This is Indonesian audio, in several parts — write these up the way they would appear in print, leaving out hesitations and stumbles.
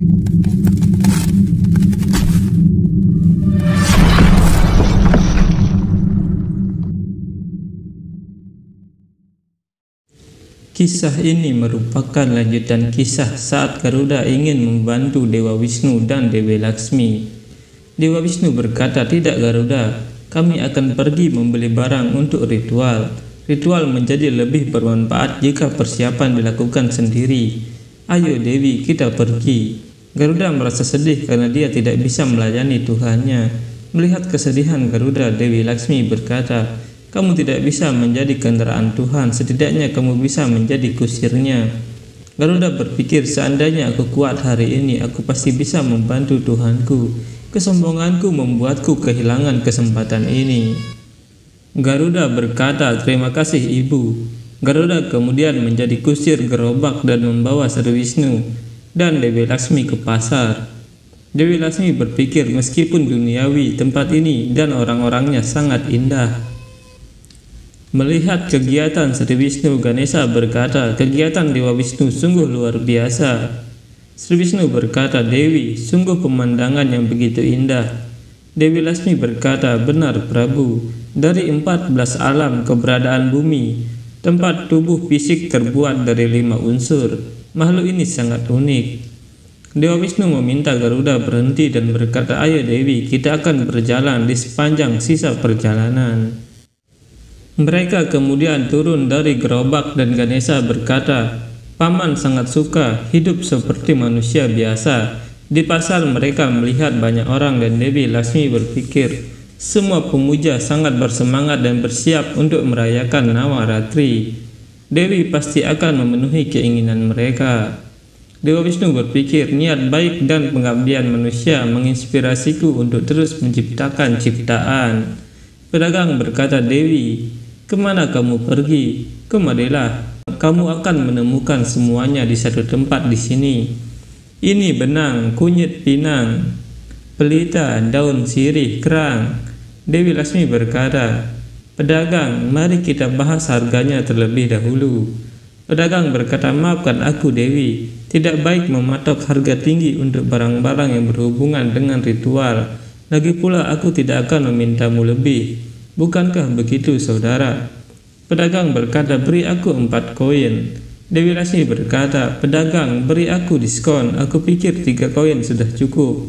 Kisah ini merupakan lanjutan kisah saat Garuda ingin membantu Dewa Wisnu dan Dewi Laksmi. Dewa Wisnu berkata, "Tidak Garuda, kami akan pergi membeli barang untuk ritual. Ritual menjadi lebih bermanfaat jika persiapan dilakukan sendiri. Ayo Dewi, kita pergi." Garuda merasa sedih karena dia tidak bisa melayani Tuhannya. Melihat kesedihan Garuda, Dewi Laksmi berkata, "Kamu tidak bisa menjadi kendaraan Tuhan, setidaknya kamu bisa menjadi kusirnya." Garuda berpikir, seandainya aku kuat hari ini, aku pasti bisa membantu Tuhanku. Kesombonganku membuatku kehilangan kesempatan ini. Garuda berkata, "Terima kasih Ibu." Garuda kemudian menjadi kusir gerobak dan membawa Sri Wisnu dan Dewi Laksmi ke pasar. Dewi Laksmi berpikir, meskipun duniawi, tempat ini dan orang-orangnya sangat indah. Melihat kegiatan Sri Wisnu, Ganesha berkata, "Kegiatan Dewa Wisnu sungguh luar biasa." Sri Wisnu berkata, "Dewi, sungguh pemandangan yang begitu indah." Dewi Laksmi berkata, "Benar Prabu, dari 14 alam keberadaan bumi, tempat tubuh fisik terbuat dari 5 unsur. Makhluk ini sangat unik." Dewa Wisnu meminta Garuda berhenti dan berkata, "Ayo Dewi, kita akan berjalan di sepanjang sisa perjalanan." Mereka kemudian turun dari gerobak dan Ganesha berkata, "Paman sangat suka hidup seperti manusia biasa." Di pasar mereka melihat banyak orang dan Dewi Laksmi berpikir, semua pemuja sangat bersemangat dan bersiap untuk merayakan Navaratri. Dewi pasti akan memenuhi keinginan mereka. Dewa Wisnu berpikir, niat baik dan pengabdian manusia menginspirasiku untuk terus menciptakan ciptaan. Pedagang berkata, "Dewi, kemana kamu pergi? Kemarilah, kamu akan menemukan semuanya di satu tempat di sini. Ini benang, kunyit pinang, pelita, daun sirih, kerang." Dewi Laksmi berkata, "Pedagang, mari kita bahas harganya terlebih dahulu." Pedagang berkata, "Maafkan aku Dewi, tidak baik mematok harga tinggi untuk barang-barang yang berhubungan dengan ritual. Lagi pula aku tidak akan memintamu lebih. Bukankah begitu saudara?" Pedagang berkata, "Beri aku 4 koin." Dewi Laksmi berkata, "Pedagang, beri aku diskon, aku pikir 3 koin sudah cukup."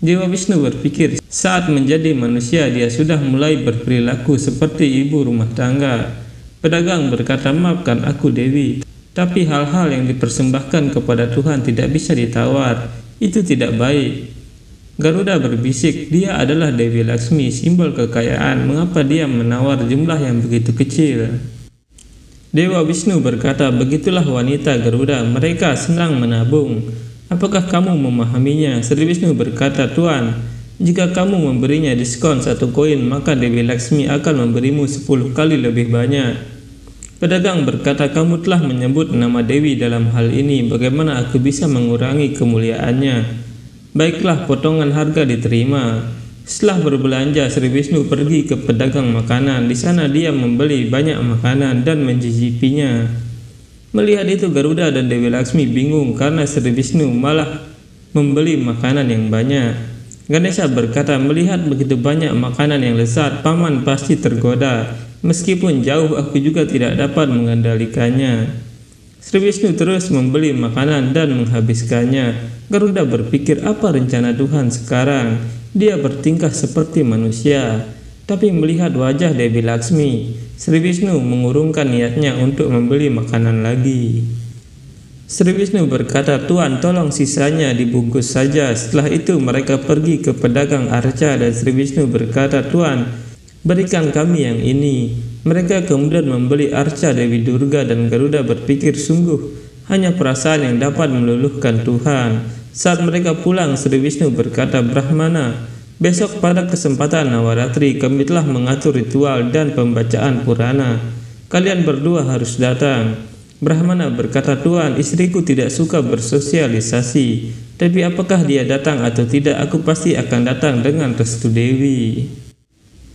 Dewa Wisnu berpikir, saat menjadi manusia dia sudah mulai berperilaku seperti ibu rumah tangga. Pedagang berkata, "Maafkan aku Dewi, tapi hal-hal yang dipersembahkan kepada Tuhan tidak bisa ditawar, itu tidak baik." Garuda berbisik, "Dia adalah Dewi Laksmi, simbol kekayaan, mengapa dia menawar jumlah yang begitu kecil?" Dewa Wisnu berkata, "Begitulah wanita Garuda, mereka senang menabung. Apakah kamu memahaminya?" Sri Wisnu berkata, "Tuan, jika kamu memberinya diskon 1 koin, maka Dewi Laksmi akan memberimu 10 kali lebih banyak." Pedagang berkata, "Kamu telah menyebut nama Dewi dalam hal ini, bagaimana aku bisa mengurangi kemuliaannya? Baiklah, potongan harga diterima." Setelah berbelanja, Sri Wisnu pergi ke pedagang makanan. Di sana dia membeli banyak makanan dan mencicipinya. Melihat itu, Garuda dan Dewi Laksmi bingung karena Sri Wisnu malah membeli makanan yang banyak. Ganesha berkata, "Melihat begitu banyak makanan yang lezat, paman pasti tergoda. Meskipun jauh, aku juga tidak dapat mengendalikannya." Sri Wisnu terus membeli makanan dan menghabiskannya. Garuda berpikir, apa rencana Tuhan sekarang? Dia bertingkah seperti manusia. Tapi melihat wajah Dewi Laksmi, Sri Wisnu mengurungkan niatnya untuk membeli makanan lagi. Sri Wisnu berkata, "Tuan, tolong sisanya dibungkus saja." Setelah itu mereka pergi ke pedagang arca dan Sri Wisnu berkata, "Tuan, berikan kami yang ini." Mereka kemudian membeli arca Dewi Durga dan Garuda berpikir, sungguh hanya perasaan yang dapat meluluhkan Tuhan. Saat mereka pulang, Sri Wisnu berkata, "Brahmana, besok pada kesempatan Navaratri kami telah mengatur ritual dan pembacaan Purana. Kalian berdua harus datang." Brahmana berkata, "Tuan, istriku tidak suka bersosialisasi, tapi apakah dia datang atau tidak, aku pasti akan datang dengan restu Dewi."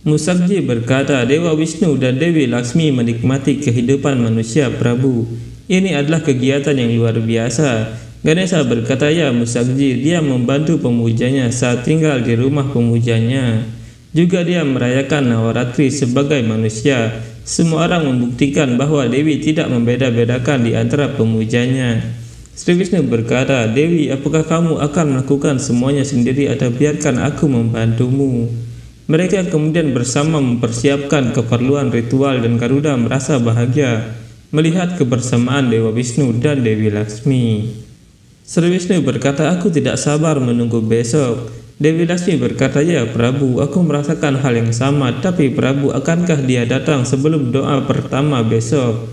Musakji berkata, "Dewa Wisnu dan Dewi Laksmi menikmati kehidupan manusia Prabu. Ini adalah kegiatan yang luar biasa." Ganesha berkata, "Ya Musakji, dia membantu pemujanya saat tinggal di rumah pemujanya. Juga dia merayakan Navaratri sebagai manusia. Semua orang membuktikan bahwa Dewi tidak membeda-bedakan di antara pemujanya." Sri Wisnu berkata, "Dewi, apakah kamu akan melakukan semuanya sendiri atau biarkan aku membantumu?" Mereka kemudian bersama mempersiapkan keperluan ritual dan Garuda merasa bahagia melihat kebersamaan Dewa Wisnu dan Dewi Laksmi. Sri Wisnu berkata, "Aku tidak sabar menunggu besok." Dewi Laksmi berkata, "Ya Prabu, aku merasakan hal yang sama, tapi Prabu, akankah dia datang sebelum doa pertama besok?"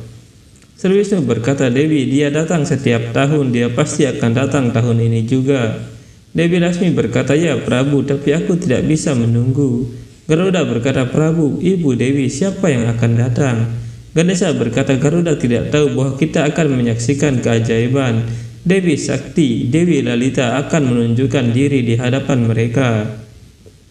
Sri Wisnu berkata, "Dewi, dia datang setiap tahun, dia pasti akan datang tahun ini juga." Dewi Laksmi berkata, "Ya Prabu, tapi aku tidak bisa menunggu." Garuda berkata, "Prabu, Ibu Dewi, siapa yang akan datang?" Ganesha berkata, "Garuda tidak tahu bahwa kita akan menyaksikan keajaiban. Dewi Sakti, Dewi Lalita akan menunjukkan diri di hadapan mereka."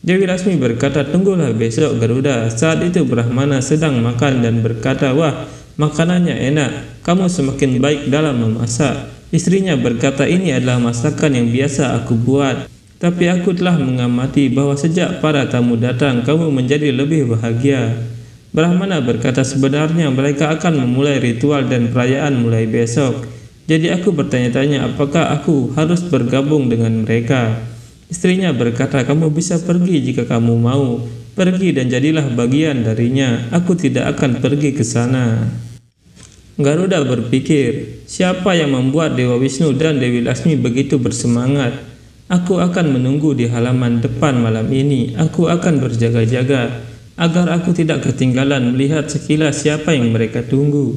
Dewi Laksmi berkata, "Tunggulah besok Garuda." Saat itu Brahmana sedang makan dan berkata, "Wah, makanannya enak, kamu semakin baik dalam memasak." Istrinya berkata, "Ini adalah masakan yang biasa aku buat, tapi aku telah mengamati bahwa sejak para tamu datang, kamu menjadi lebih bahagia." Brahmana berkata, "Sebenarnya mereka akan memulai ritual dan perayaan mulai besok. Jadi aku bertanya-tanya apakah aku harus bergabung dengan mereka." Istrinya berkata, "Kamu bisa pergi jika kamu mau. Pergi dan jadilah bagian darinya. Aku tidak akan pergi ke sana." Garuda berpikir, siapa yang membuat Dewa Wisnu dan Dewi Laksmi begitu bersemangat? Aku akan menunggu di halaman depan malam ini. Aku akan berjaga-jaga agar aku tidak ketinggalan melihat sekilas siapa yang mereka tunggu.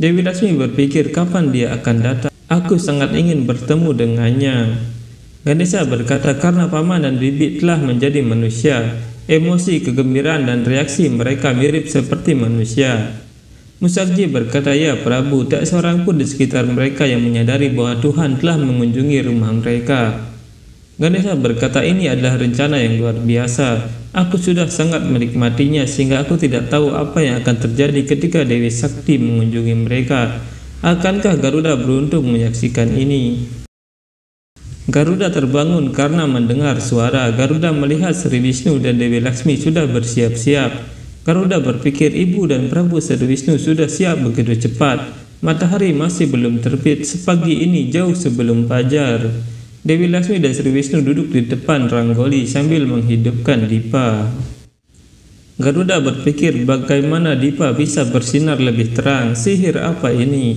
Dewi Laksmi berpikir kapan dia akan datang. Aku sangat ingin bertemu dengannya. Ganesha berkata, "Karena paman dan bibi telah menjadi manusia, emosi, kegembiraan dan reaksi mereka mirip seperti manusia." Musakji berkata, "Ya Prabu, tak seorang pun di sekitar mereka yang menyadari bahwa Tuhan telah mengunjungi rumah mereka." Ganesha berkata, "Ini adalah rencana yang luar biasa. Aku sudah sangat menikmatinya sehingga aku tidak tahu apa yang akan terjadi ketika Dewi Sakti mengunjungi mereka. Akankah Garuda beruntung menyaksikan ini?" Garuda terbangun karena mendengar suara. Garuda melihat Sri Wisnu dan Dewi Laksmi sudah bersiap-siap. Garuda berpikir Ibu dan Prabu Sri Wisnu sudah siap begitu cepat. Matahari masih belum terbit, sepagi ini jauh sebelum fajar. Dewi Laksmi dan Sri Wisnu duduk di depan ranggoli sambil menghidupkan dipa. Garuda berpikir bagaimana dipa bisa bersinar lebih terang. Sihir apa ini?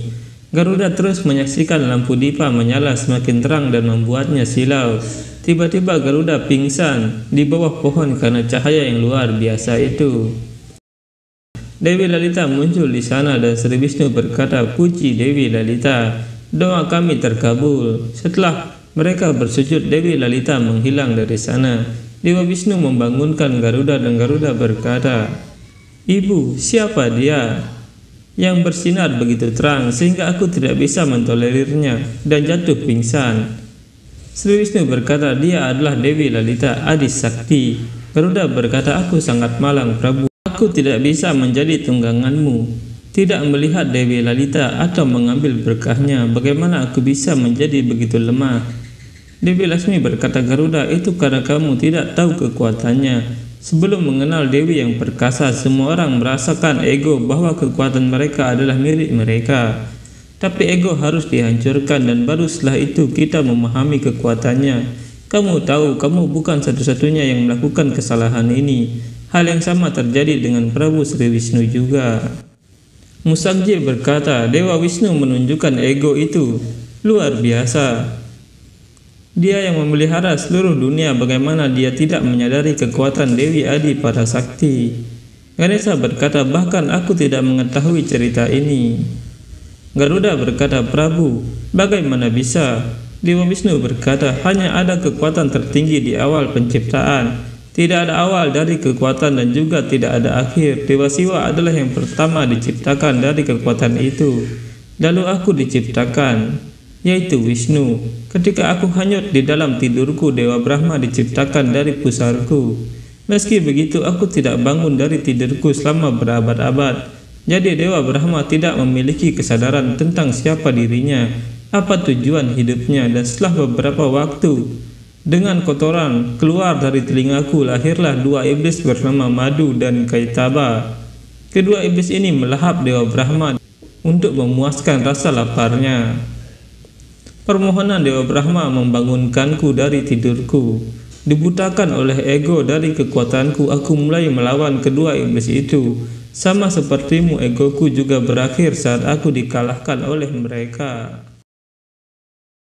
Garuda terus menyaksikan lampu dipa menyala semakin terang dan membuatnya silau. Tiba-tiba Garuda pingsan di bawah pohon karena cahaya yang luar biasa itu. Dewi Lalita muncul di sana dan Sri Wisnu berkata, "Puji Dewi Lalita, doa kami terkabul." Setelah mereka bersujud, Dewi Lalita menghilang dari sana. Dewa Wisnu membangunkan Garuda dan Garuda berkata, "Ibu, siapa dia yang bersinar begitu terang sehingga aku tidak bisa mentolerirnya dan jatuh pingsan?" Sri Wisnu berkata, "Dia adalah Dewi Lalita, adik Sakti." Garuda berkata, "Aku sangat malang Prabu. Aku tidak bisa menjadi tungganganmu, tidak melihat Dewi Lalita atau mengambil berkahnya. Bagaimana aku bisa menjadi begitu lemah?" Dewi Laksmi berkata, "Garuda, itu karena kamu tidak tahu kekuatannya. Sebelum mengenal Dewi yang perkasa, semua orang merasakan ego bahwa kekuatan mereka adalah milik mereka. Tapi ego harus dihancurkan dan baru setelah itu kita memahami kekuatannya. Kamu tahu, kamu bukan satu-satunya yang melakukan kesalahan ini. Hal yang sama terjadi dengan Prabu Sri Wisnu juga." Musakji berkata, "Dewa Wisnu menunjukkan ego itu luar biasa. Dia yang memelihara seluruh dunia, bagaimana dia tidak menyadari kekuatan Dewi Adi Parasakti?" Ganesha berkata, "Bahkan aku tidak mengetahui cerita ini." Garuda berkata, "Prabu, bagaimana bisa?" Dewa Wisnu berkata, "Hanya ada kekuatan tertinggi di awal penciptaan. Tidak ada awal dari kekuatan dan juga tidak ada akhir. Dewa Siwa adalah yang pertama diciptakan dari kekuatan itu. Lalu aku diciptakan, yaitu Wisnu. Ketika aku hanyut di dalam tidurku, Dewa Brahma diciptakan dari pusarku. Meski begitu, aku tidak bangun dari tidurku selama berabad-abad. Jadi Dewa Brahma tidak memiliki kesadaran tentang siapa dirinya. apa tujuan hidupnya, dan setelah beberapa waktu, dengan kotoran keluar dari telingaku, lahirlah dua iblis bernama Madu dan Kaitaba. Kedua iblis ini melahap Dewa Brahma untuk memuaskan rasa laparnya. Permohonan Dewa Brahma membangunkanku dari tidurku. Dibutakan oleh ego dari kekuatanku, aku mulai melawan kedua iblis itu. Sama sepertimu, egoku juga berakhir saat aku dikalahkan oleh mereka.